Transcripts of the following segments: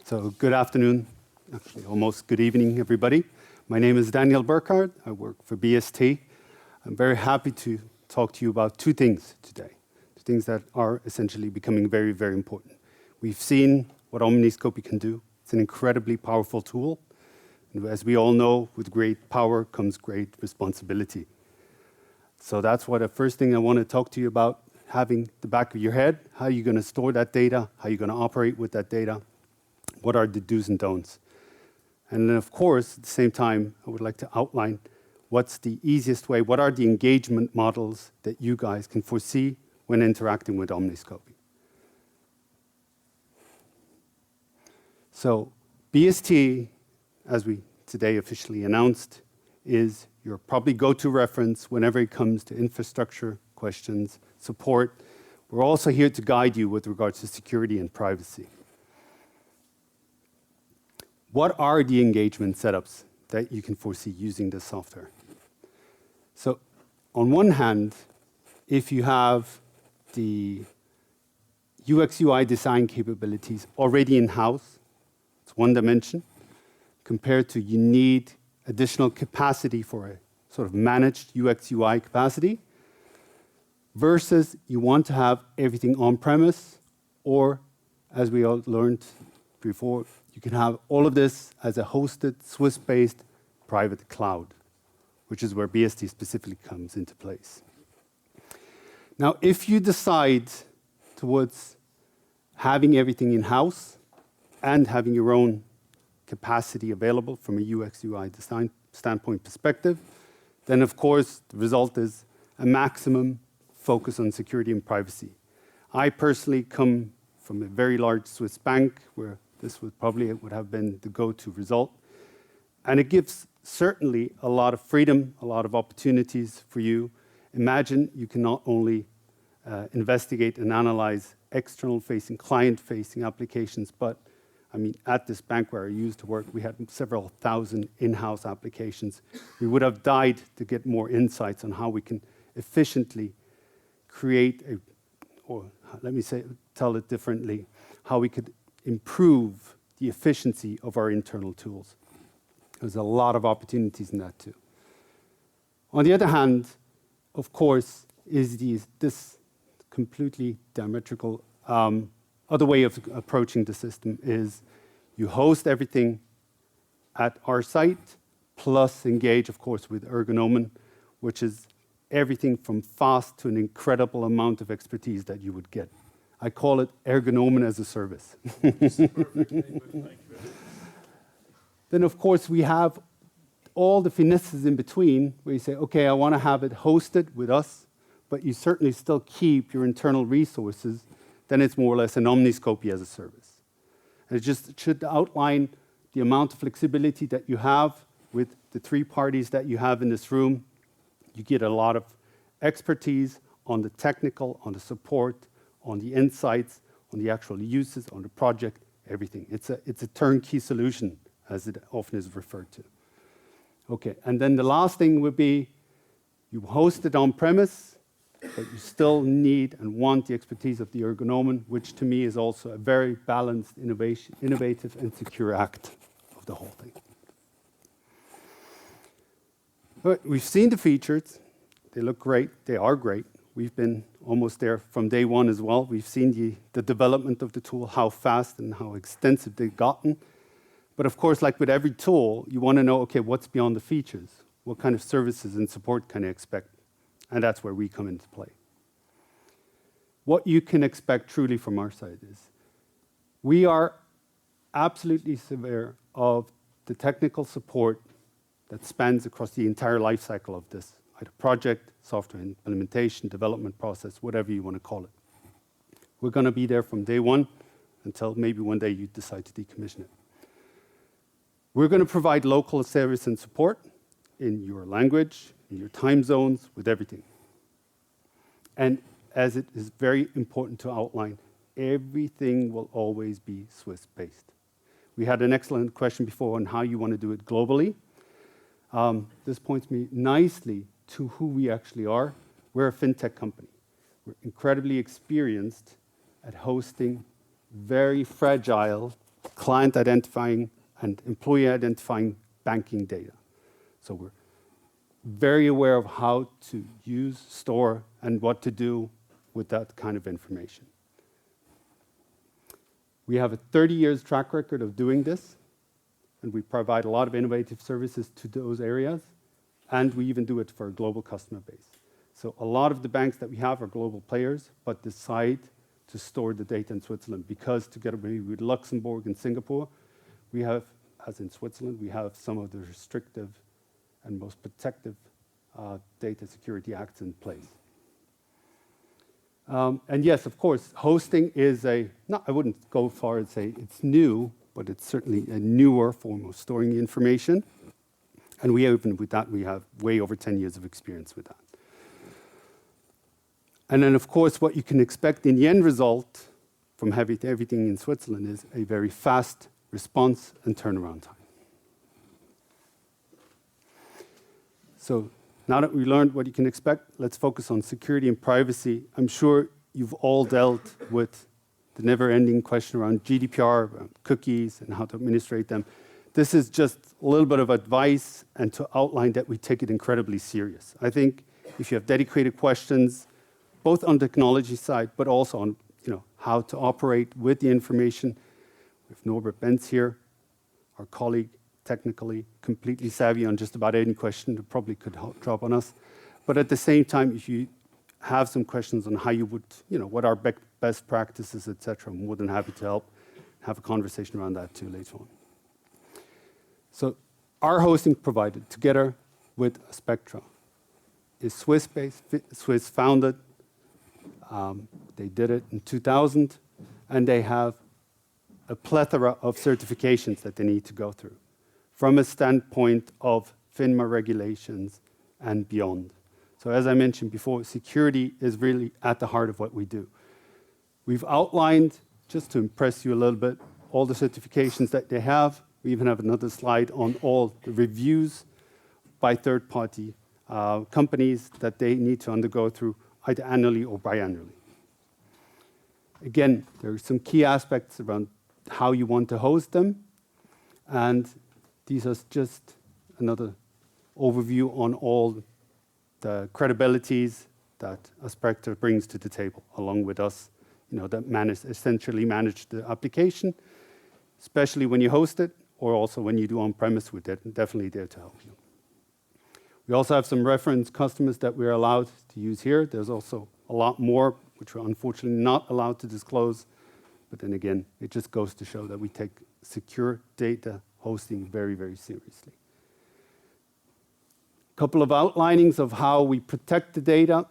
So good afternoon, actually almost good evening, everybody. My name is Daniel Burkhardt. I work for BST. I'm very happy to talk to you about two things today, two things that are essentially becoming very, very important. We've seen what Omniscopy can do. It's an incredibly powerful tool. And as we all know, with great power comes great responsibility. So that's what the first thing I want to talk to you about, having the back of your head, how are you going to store that data, how are you going to operate with that data, what are the do's and don'ts. And then, of course, at the same time, I would like to outline what's the easiest way, what are the engagement models that you guys can foresee when interacting with Omniscopy. So BST, as we today officially announced, is your probably go-to reference whenever it comes to infrastructure questions, support. We're also here to guide you with regards to security and privacy. What are the engagement setups that you can foresee using this software? So on one hand, if you have the UX UI design capabilities already in-house, it's one dimension, compared to you need additional capacity for a sort of managed UX UI capacity, versus you want to have everything on-premise, or as we all learned before, you can have all of this as a hosted, Swiss-based private cloud, which is where BST specifically comes into place. Now, if you decide towards having everything in-house and having your own capacity available from a UX UI design standpoint perspective, then of course the result is a maximum focus on security and privacy. I personally come from a very large Swiss bank where this would have been the go-to result. And it gives certainly a lot of freedom, a lot of opportunities for you. Imagine you can not only investigate and analyze external-facing, client-facing applications, but I mean, at this bank where I used to work, we had several thousand in-house applications. We would have died to get more insights on how we can efficiently create tell it differently, how we could improve the efficiency of our internal tools. There's a lot of opportunities in that too. On the other hand, of course, is this completely diametrical other way of approaching the system is you host everything at our site, plus engage, of course, with Ergonomen, which is everything from fast to an incredible amount of expertise that you would get. I call it Ergonomen as a service. Then, of course, we have all the finesses in between where you say, okay, I want to have it hosted with us, but you certainly still keep your internal resources. Then it's more or less an Omniscopy as a service. And it just should outline the amount of flexibility that you have with the three parties that you have in this room. You get a lot of expertise on the technical, on the support, on the insights, on the actual uses, on the project, everything. It's a turnkey solution, as it often is referred to. Okay, and then the last thing would be you host it on-premise, but you still need and want the expertise of the Ergonomen, which to me is also a very balanced, innovative, and secure act of the whole thing. But we've seen the features. They look great. They are great. We've been almost there from day one as well. We've seen the development of the tool, how fast and how extensive they've gotten. But of course, like with every tool, you want to know, okay, what's beyond the features? What kind of services and support can I expect? And that's where we come into play. What you can expect truly from our side is we are absolutely aware of the technical support that spans across the entire life cycle of this, either project, software implementation, development process, whatever you want to call it. We're going to be there from day one until maybe one day you decide to decommission it. We're going to provide local service and support in your language, in your time zones, with everything. And as it is very important to outline, everything will always be Swiss-based. We had an excellent question before on how you want to do it globally. This points me nicely to who we actually are. We're a fintech company. We're incredibly experienced at hosting very fragile client identifying and employee identifying banking data. So we're very aware of how to use, store, and what to do with that kind of information. We have a 30 years track record of doing this, and we provide a lot of innovative services to those areas, and we even do it for a global customer base. So a lot of the banks that we have are global players, but decide to store the data in Switzerland because together with Luxembourg and Singapore, we have, as in Switzerland, we have some of the restrictive and most protective data security acts in place. And yes, of course, hosting is I wouldn't go far and say it's new, but it's certainly a newer form of storing information. And we have way over 10 years of experience with that. And then, of course, what you can expect in the end result from everything in Switzerland is a very fast response and turnaround time. So now that we learned what you can expect, let's focus on security and privacy. I'm sure you've all dealt with the never-ending question around GDPR, around cookies, and how to administrate them. This is just a little bit of advice and to outline that we take it incredibly serious. I think if you have dedicated questions, both on the technology side, but also on how to operate with the information. We have Norbert Benz here, our colleague, technically completely savvy on just about any question that probably could drop on us. But at the same time, if you have some questions on how you would, what are best practices, etc., I'm more than happy to help have a conversation around that too later on. So our hosting provider, together with Spectra, is Swiss-based, Swiss-founded. They did it in 2000, and they have a plethora of certifications that they need to go through from a standpoint of FINMA regulations and beyond. So as I mentioned before, security is really at the heart of what we do. We've outlined, just to impress you a little bit, all the certifications that they have. We even have another slide on all the reviews by third-party companies that they need to undergo through either annually or biannually. Again, there are some key aspects around how you want to host them, and these are just another overview on all the credibilities that Spectra brings to the table, along with us, that essentially manage the application, especially when you host it, or also when you do on-premise, we're definitely there to help you. We also have some reference customers that we're allowed to use here. There's also a lot more, which we're unfortunately not allowed to disclose. But then again, it just goes to show that we take secure data hosting very, very seriously. A couple of outlinings of how we protect the data.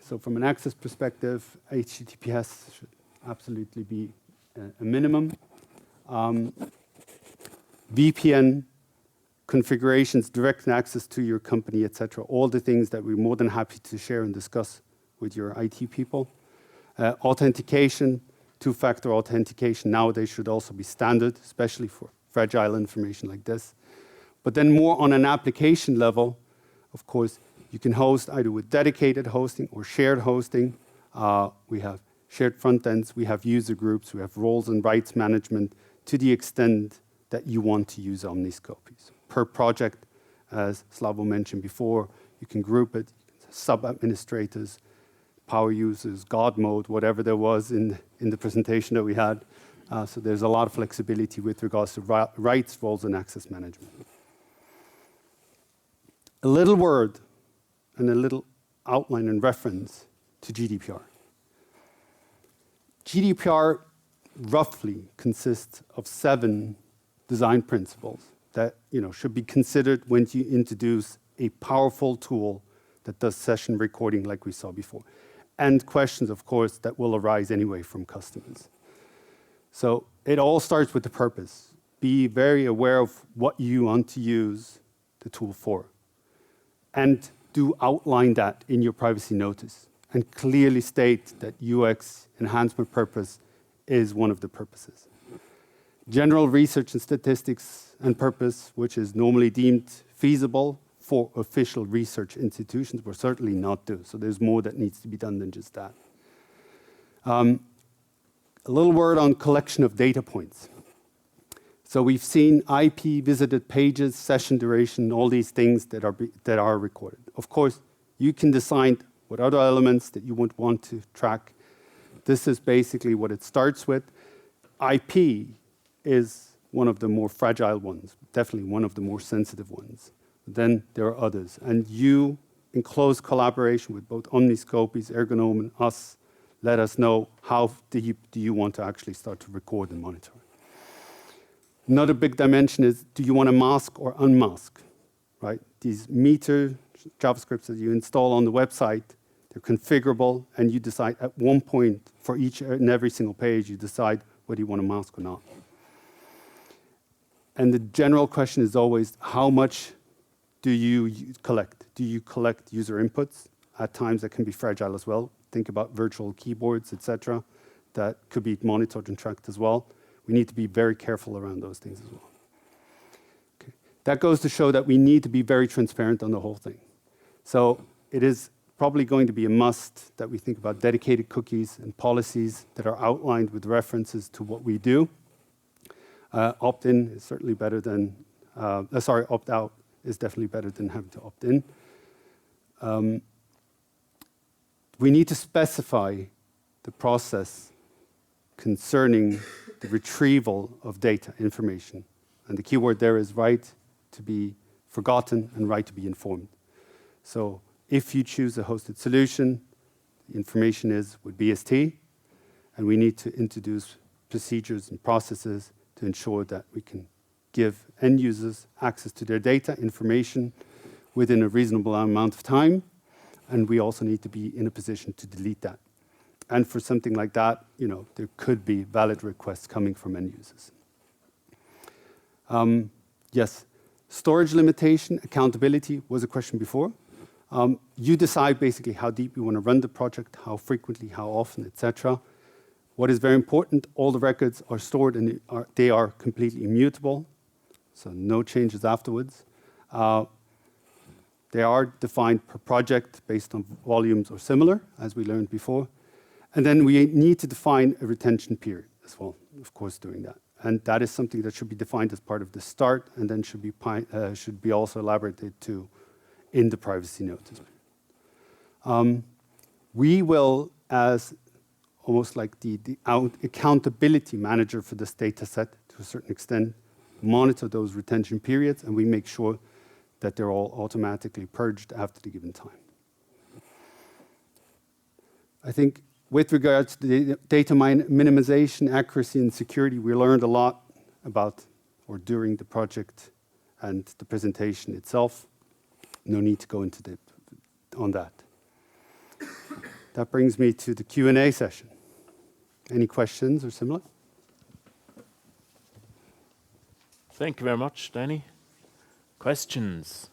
So from an access perspective, HTTPS should absolutely be a minimum. VPN configurations, direct access to your company, etc. All the things that we're more than happy to share and discuss with your IT people. Authentication, two-factor authentication nowadays should also be standard, especially for fragile information like this. But then more on an application level, of course, you can host either with dedicated hosting or shared hosting. We have shared front ends, we have user groups, we have roles and rights management to the extent that you want to use Omniscopies. Per project, as Slavo mentioned before, you can group it, sub-administrators, power users, God mode, whatever there was in the presentation that we had. So there's a lot of flexibility with regards to rights, roles, and access management. A little word and a little outline and reference to GDPR. GDPR roughly consists of 7 design principles that should be considered when you introduce a powerful tool that does session recording like we saw before. And questions, of course, that will arise anyway from customers. So it all starts with the purpose. Be very aware of what you want to use the tool for. And do outline that in your privacy notice and clearly state that UX enhancement purpose is one of the purposes. General research and statistics and purpose, which is normally deemed feasible for official research institutions, will certainly not do. So there's more that needs to be done than just that. A little word on collection of data points. So we've seen IP, visited pages, session duration, all these things that are recorded. Of course, you can decide what other elements that you would want to track. This is basically what it starts with. IP is one of the more fragile ones, definitely one of the more sensitive ones. Then there are others. And you, in close collaboration with both Omniscopies, Ergonom, and us, let us know how do you want to actually start to record and monitor. Another big dimension is, do you want to mask or unmask, right? These meter JavaScripts that you install on the website, they're configurable, and you decide at one point for each and every single page, you decide whether you want to mask or not. And the general question is always, how much do you collect? Do you collect user inputs? At times that can be fragile as well. Think about virtual keyboards, etc. That could be monitored and tracked as well. We need to be very careful around those things as well. Okay. That goes to show that we need to be very transparent on the whole thing. So it is probably going to be a must that we think about dedicated cookies and policies that are outlined with references to what we do. Opt-in is certainly better than, opt-out is definitely better than having to opt in. We need to specify the process concerning the retrieval of data, information. And the keyword there is right to be forgotten and right to be informed. So if you choose a hosted solution, the information is with BST, and we need to introduce procedures and processes to ensure that we can give end users access to their data, information, within a reasonable amount of time, and we also need to be in a position to delete that. And for something like that, there could be valid requests coming from end users. Yes, storage limitation, accountability was a question before. You decide basically how deep you want to run the project, how frequently, how often, etc. What is very important, all the records are stored and they are completely immutable, so no changes afterwards. They are defined per project based on volumes or similar, as we learned before. And then we need to define a retention period as well, of course, doing that. And that is something that should be defined as part of the start and then should be also elaborated to in the privacy notice. We will, as almost like the accountability manager for this data set to a certain extent, monitor those retention periods, and we make sure that they're all automatically purged after the given time. I think with regards to the data minimization, accuracy, and security, we learned a lot about or during the project and the presentation itself. No need to go into depth on that. That brings me to the Q&A session. Any questions or similar? Thank you very much, Danny. Questions?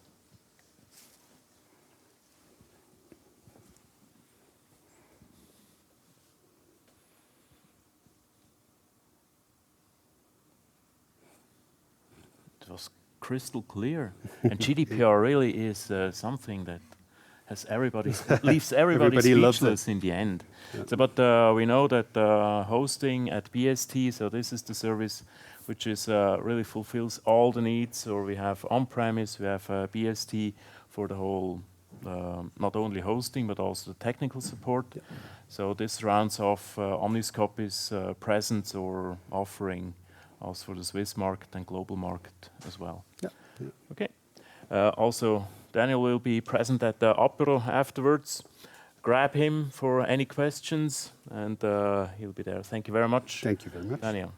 It was crystal clear. And GDPR really is something that has leaves everybody speechless in the end. Yeah. So, but we know that hosting at BST, so this is the service which is really fulfills all the needs. Or we have on-premise, we have BST for the whole, not only hosting, but also the technical support. Yeah. So this rounds off Omniscopi's presence or offering also for the Swiss market and global market as well. Yeah. Yeah. Okay. Also, Daniel will be present at the apero afterwards. Grab him for any questions, and he'll be there. Thank you very much. Thank you very much, Daniel.